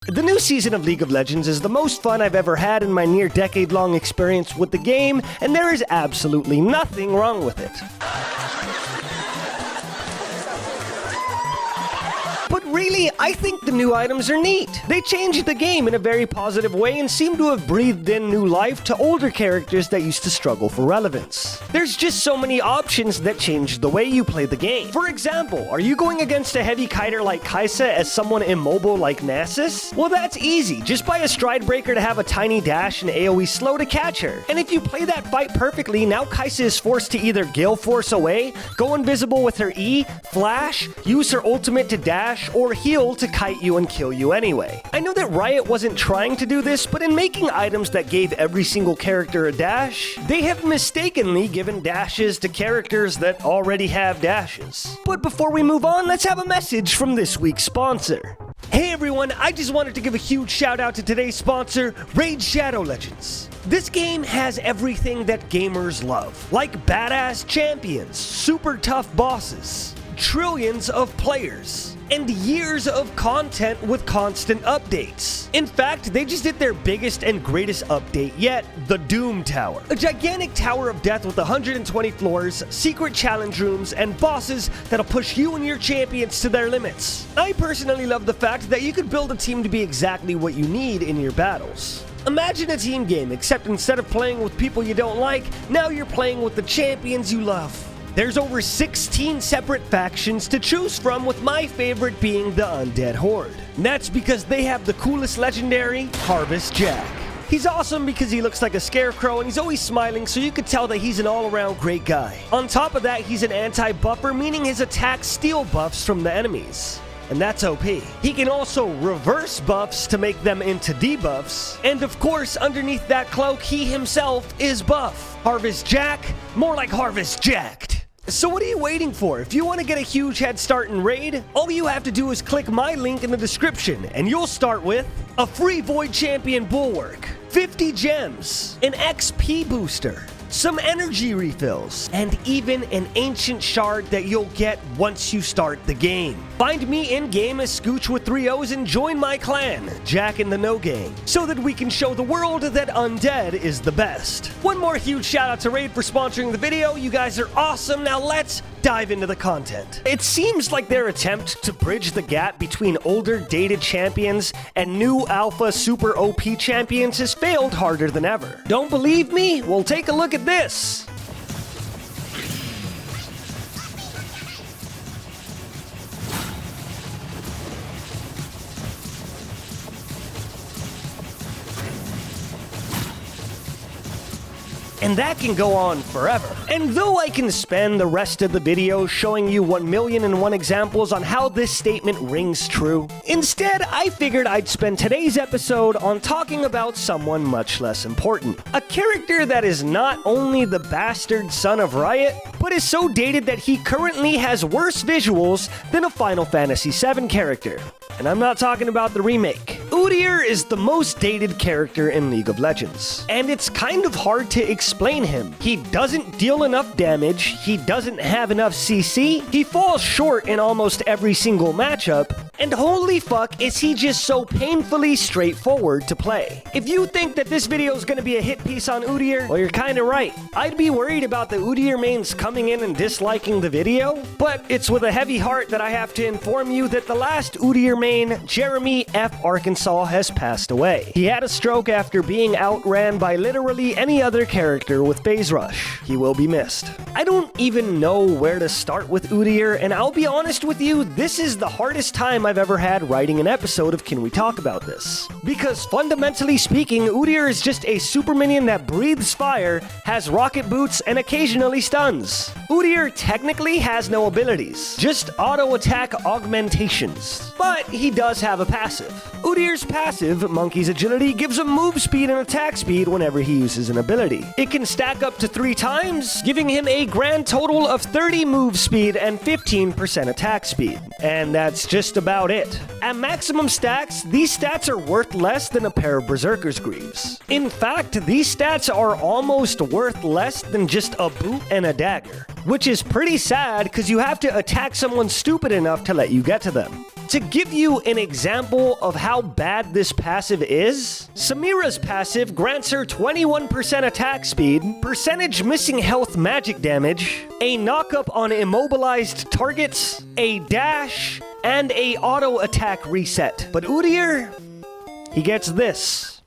The new season of League of Legends is the most fun I've ever had in my near decade-long experience with the game, and there is absolutely nothing wrong with it. But really, I think the new items are neat. They changed the game in a very positive way and seem to have breathed in new life to older characters that used to struggle for relevance. There's just so many options that changed the way you play the game. For example, are you going against a heavy kiter like Kai'Sa as someone immobile like Nasus? Well, that's easy. Just buy a stride breaker to have a tiny dash and AoE slow to catch her. And if you play that fight perfectly, now Kai'Sa is forced to either Gale Force away, go invisible with her E, flash, use her ultimate to dash, or heal to kite you and kill you anyway. I know that Riot wasn't trying to do this, but in making items that gave every single character a dash, they have mistakenly given dashes to characters that already have dashes. But before we move on, let's have a message from this week's sponsor. Hey everyone, I just wanted to give a huge shout out to today's sponsor, Raid Shadow Legends. This game has everything that gamers love, like badass champions, super tough bosses, trillions of players, and years of content with constant updates. In fact, they just did their biggest and greatest update yet, the Doom Tower. A gigantic tower of death with 120 floors, secret challenge rooms, and bosses that'll push you and your champions to their limits. I personally love the fact that you could build a team to be exactly what you need in your battles. Imagine a team game, except instead of playing with people you don't like, now you're playing with the champions you love. There's over 16 separate factions to choose from, with my favorite being the Undead Horde. And that's because they have the coolest legendary, Harvest Jack. He's awesome because he looks like a scarecrow and he's always smiling, so you could tell that he's an all-around great guy. On top of that, he's an anti-buffer, meaning his attacks steal buffs from the enemies. And that's OP. He can also reverse buffs to make them into debuffs. And of course, underneath that cloak, he himself is buff. Harvest Jack, more like Harvest Jacked. So what are you waiting for? If you want to get a huge head start in Raid, all you have to do is click my link in the description, and you'll start with a free Void Champion Bulwark, 50 gems, an XP booster, some energy refills, and even an ancient shard that you'll get once you start the game. Find me in-game as Scooch with 3 O's and join my clan, Jack and the No Gang, so that we can show the world that Undead is the best. One more huge shout out to Raid for sponsoring the video. You guys are awesome. Now let's dive into the content. It seems like their attempt to bridge the gap between older dated champions and new alpha super OP champions has failed harder than ever. Don't believe me? Well, take a look at this. And that can go on forever. And though I can spend the rest of the video showing you 1,000,001 examples on how this statement rings true, instead I figured I'd spend today's episode on talking about someone much less important. A character that is not only the bastard son of Riot, but is so dated that he currently has worse visuals than a Final Fantasy VII character. And I'm not talking about the remake. Udyr is the most dated character in League of Legends, and it's kind of hard to explain him. He doesn't deal enough damage, he doesn't have enough CC, he falls short in almost every single matchup, and holy fuck is he just so painfully straightforward to play. If you think that this video is going to be a hit piece on Udyr, well, you're kinda right. I'd be worried about the Udyr mains coming in and disliking the video, but it's with a heavy heart that I have to inform you that the last Udyr main, Jeremy F. Arkansas, has passed away. He had a stroke after being outran by literally any other character with Phase Rush. He will be missed. I don't even know where to start with Udyr, and I'll be honest with you, this is the hardest time I've ever had writing an episode of Can We Talk About This? Because fundamentally speaking, Udyr is just a super minion that breathes fire, has rocket boots, and occasionally stuns. Udyr technically has no abilities, just auto attack augmentations. But he does have a passive. Udyr's passive, Monkey's Agility, gives him move speed and attack speed whenever he uses an ability. It can stack up to 3 times, giving him a grand total of 30 move speed and 15% attack speed. And that's just about it. At maximum stacks, these stats are worth less than a pair of Berserker's Greaves. In fact, these stats are almost worth less than just a boot and a dagger, which is pretty sad because you have to attack someone stupid enough to let you get to them. To give you an example of how bad this passive is, Samira's passive grants her 21% attack speed, percentage missing health magic damage, a knock-up on immobilized targets, a dash, and a auto attack reset. But Udyr, he gets this.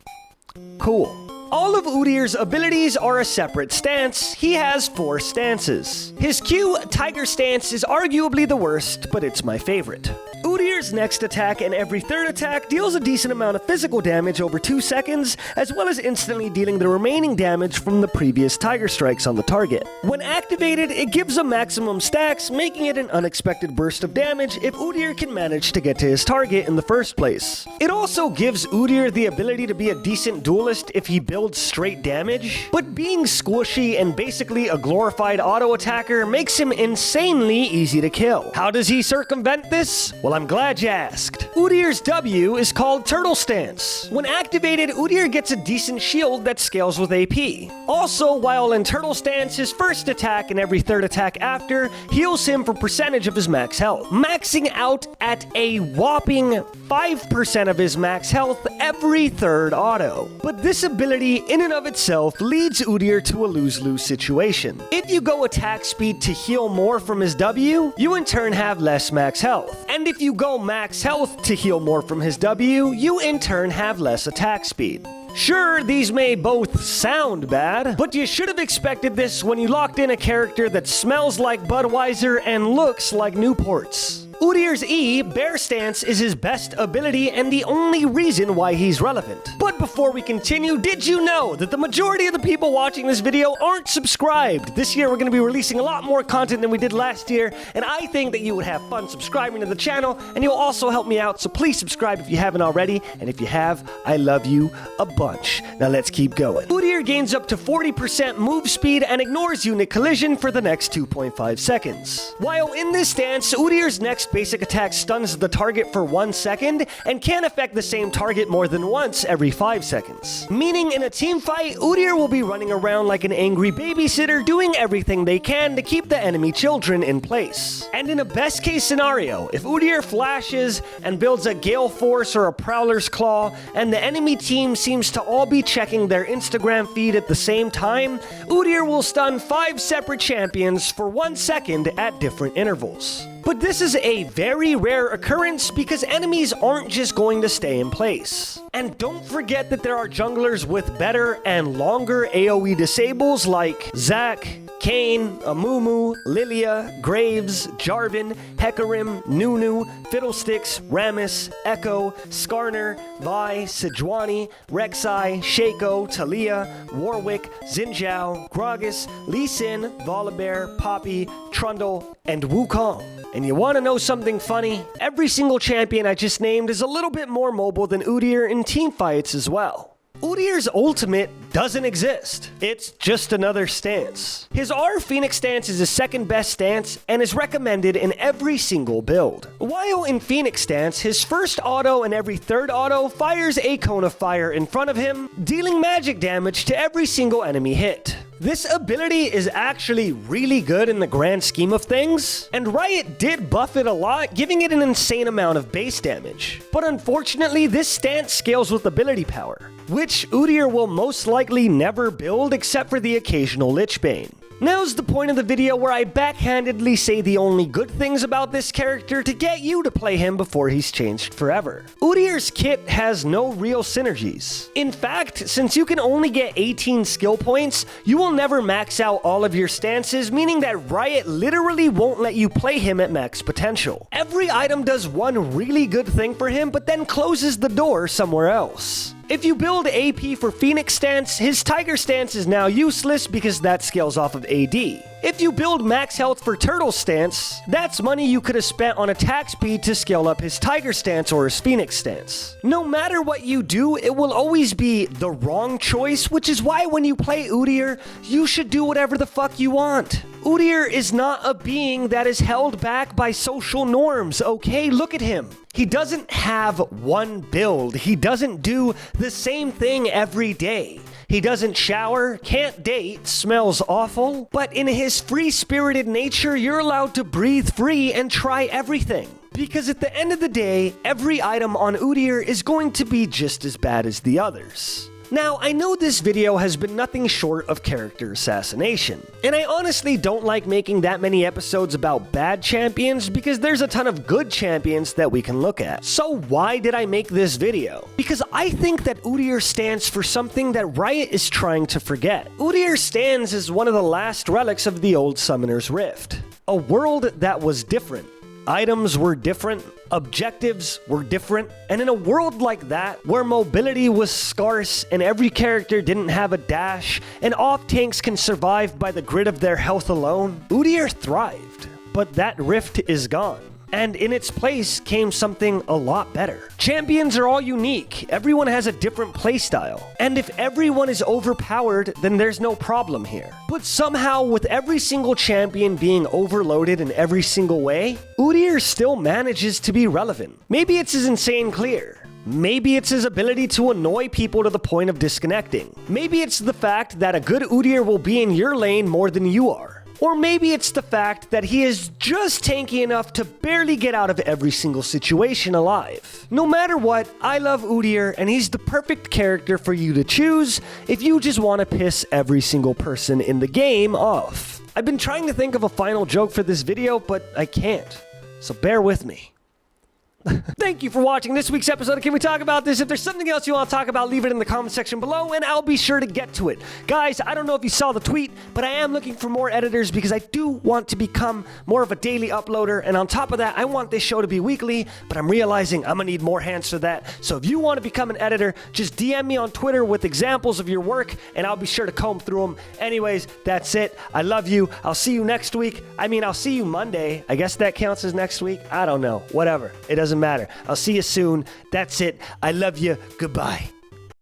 Cool. All of Udyr's abilities are a separate stance. He has 4 stances. His Q, Tiger Stance, is arguably the worst, but it's my favorite. Udyr's next attack and every third attack deals a decent amount of physical damage over 2 seconds, as well as instantly dealing the remaining damage from the previous Tiger Strikes on the target. When activated, it gives a maximum stacks, making it an unexpected burst of damage if Udyr can manage to get to his target in the first place. It also gives Udyr the ability to be a decent duelist if he builds straight damage, but being squishy and basically a glorified auto attacker makes him insanely easy to kill. How does he circumvent this? Well, I'm glad you asked. Udyr's W is called Turtle Stance. When activated, Udyr gets a decent shield that scales with AP. Also, while in Turtle Stance, his first attack and every third attack after heals him for percentage of his max health, maxing out at a whopping 5% of his max health every third auto. But this ability in and of itself leads Udyr to a lose-lose situation. If you go attack speed to heal more from his W, you in turn have less max health. And if you go max health to heal more from his W, you in turn have less attack speed. Sure, these may both sound bad, but you should have expected this when you locked in a character that smells like Budweiser and looks like Newports. Udyr's E, Bear Stance, is his best ability and the only reason why he's relevant. But before we continue, did you know that the majority of the people watching this video aren't subscribed? This year we're going to be releasing a lot more content than we did last year, and I think that you would have fun subscribing to the channel, and you'll also help me out, so please subscribe if you haven't already, and if you have, I love you a bunch. Now let's keep going. Udyr gains up to 40% move speed and ignores unit collision for the next 2.5 seconds. While in this stance, Udyr's next basic attack stuns the target for 1 second and can affect the same target more than once every 5 seconds. Meaning in a team fight, Udyr will be running around like an angry babysitter doing everything they can to keep the enemy children in place. And in a best case scenario, if Udyr flashes and builds a Gale Force or a Prowler's Claw and the enemy team seems to all be checking their Instagram feed at the same time, Udyr will stun 5 separate champions for 1 second at different intervals. But this is a very rare occurrence because enemies aren't just going to stay in place. And don't forget that there are junglers with better and longer AoE disables like Zac, Kayn, Amumu, Lilia, Graves, Jarvan, Hecarim, Nunu, Fiddlesticks, Rammus, Echo, Skarner, Vi, Sejuani, Rek'Sai, Shaco, Talia, Warwick, Xin Zhao, Gragas, Lee Sin, Volibear, Poppy, Trundle, and Wukong. And you want to know something funny? Every single champion I just named is a little bit more mobile than Udyr in teamfights as well. Udyr's ultimate doesn't exist. It's just another stance. His R Phoenix stance is his second best stance and is recommended in every single build. While in Phoenix stance, his first auto and every third auto fires a cone of fire in front of him, dealing magic damage to every single enemy hit. This ability is actually really good in the grand scheme of things, and Riot did buff it a lot, giving it an insane amount of base damage. But unfortunately, this stance scales with ability power, which Udyr will most likely never build except for the occasional Lich Bane. Now's the point of the video where I backhandedly say the only good things about this character to get you to play him before he's changed forever. Udyr's kit has no real synergies. In fact, since you can only get 18 skill points, you will never max out all of your stances, meaning that Riot literally won't let you play him at max potential. Every item does one really good thing for him, but then closes the door somewhere else. If you build AP for Phoenix stance, his Tiger stance is now useless because that scales off of AD. If you build max health for Turtle stance, that's money you could have spent on attack speed to scale up his Tiger stance or his Phoenix stance. No matter what you do, it will always be the wrong choice, which is why when you play Udyr, you should do whatever the fuck you want. Udyr is not a being that is held back by social norms, okay? Look at him. He doesn't have one build. He doesn't do the same thing every day. He doesn't shower, can't date, smells awful, but in his free-spirited nature, you're allowed to breathe free and try everything. Because at the end of the day, every item on Udyr is going to be just as bad as the others. Now, I know this video has been nothing short of character assassination, and I honestly don't like making that many episodes about bad champions because there's a ton of good champions that we can look at. So why did I make this video? Because I think that Udyr stands for something that Riot is trying to forget. Udyr stands as one of the last relics of the old Summoner's Rift. A world that was different. Items were different, objectives were different, and in a world like that, where mobility was scarce and every character didn't have a dash, and off-tanks can survive by the grit of their health alone, Udyr thrived. But that rift is gone. And in its place came something a lot better. Champions are all unique, everyone has a different playstyle, and if everyone is overpowered, then there's no problem here. But somehow, with every single champion being overloaded in every single way, Udyr still manages to be relevant. Maybe it's his insane clear. Maybe it's his ability to annoy people to the point of disconnecting. Maybe it's the fact that a good Udyr will be in your lane more than you are. Or maybe it's the fact that he is just tanky enough to barely get out of every single situation alive. No matter what, I love Udyr, and he's the perfect character for you to choose if you just want to piss every single person in the game off. I've been trying to think of a final joke for this video, but I can't. So bear with me. Thank you for watching this week's episode of Can We Talk About This? If there's something else you want to talk about, leave it in the comment section below, and I'll be sure to get to it. Guys, I don't know if you saw the tweet, but I am looking for more editors because I do want to become more of a daily uploader, and on top of that, I want this show to be weekly, but I'm realizing I'm going to need more hands for that. So if you want to become an editor, just DM me on Twitter with examples of your work, and I'll be sure to comb through them. Anyways, that's it. I love you. I'll see you next week. I mean, I'll see you Monday. I guess that counts as next week. I don't know. Whatever. It doesn't matter. I'll see you soon. That's it. I love you. Goodbye.